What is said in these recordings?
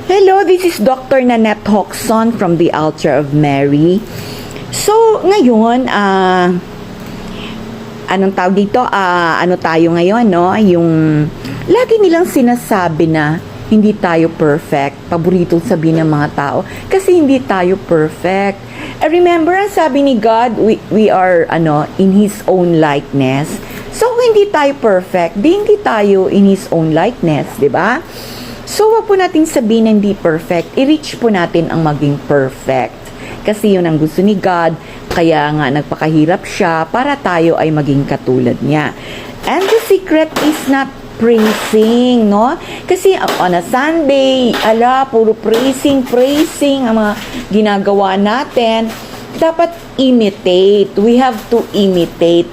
Hello, this is Dr. Nanette Hoxon from the Altar of Mary. So, ngayon, anong tawag dito? Ano tayo ngayon, no? Yung lagi nilang sinasabi na hindi tayo perfect. Paborito sabihin ng mga tao. Kasi hindi tayo perfect. Remember, ang sabi ni God, we are in His own likeness. So, kung hindi tayo perfect, hindi tayo in His own likeness, di ba? So, wag po natin sabihin na hindi perfect. I-reach po natin ang maging perfect. Kasi yun ang gusto ni God. Kaya nga nagpakahirap siya para tayo ay maging katulad niya. And the secret is not praising, no? Kasi on a Sunday, puro praising ang mga ginagawa natin. Dapat imitate. We have to imitate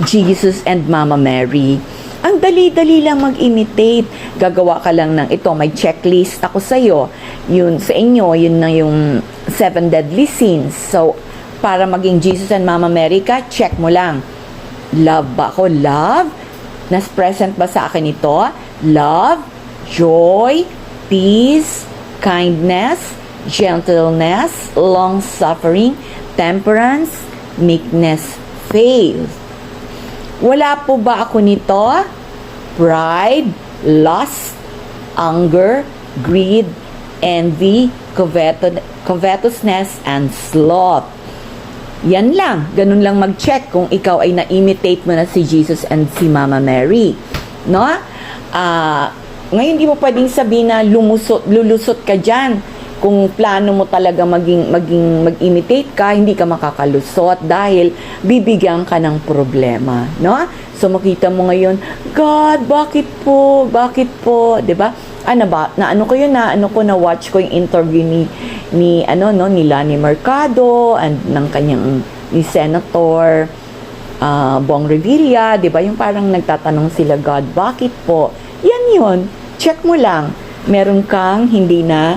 Jesus and Mama Mary. Ang dali-dali lang mag-imitate. Gagawa ka lang ng ito, may checklist ako sa'yo. Yun sa inyo, yun na yung 7 deadly sins. So, para maging Jesus and Mama Mary ka, check mo lang. Love ba ako? Love? Nas present ba sa akin ito? Love, joy, peace, kindness, gentleness, long-suffering, temperance, meekness, faith. Wala po ba ako nito? Pride, lust, anger, greed, envy, covetousness, and sloth. Yan lang. Ganun lang mag-check kung ikaw ay na-imitate mo na si Jesus and si Mama Mary. No? Ngayon, di mo pwedeng sabihin na lulusot ka dyan. Kung plano mo talaga mag-imitate ka, hindi ka makakalusot dahil bibigyan ka ng problema, no? So makita mo ngayon, God, bakit po? 'Di ba? Na watch ko yung interview ni Lani Mercado and ng kanyang ni Senator Bong Revilla, 'di ba? Yung parang nagtatanong sila, God, bakit po? Yan 'yon. Check mo lang. Meron kang hindi na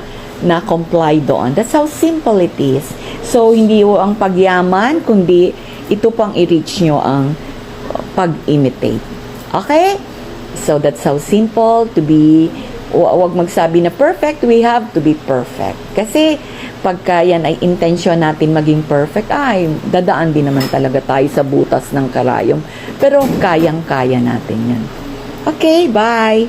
comply doon. That's how simple it is. So, hindi ho ang pagyaman, kundi ito pang i-reach nyo ang pag-imitate. Okay? So, that's how simple to be. Huwag magsabi na perfect, we have to be perfect. Kasi, pagka yan ay intention natin maging perfect, dadaan din naman talaga tayo sa butas ng karayom. Pero, kayang-kaya natin yan. Okay, bye!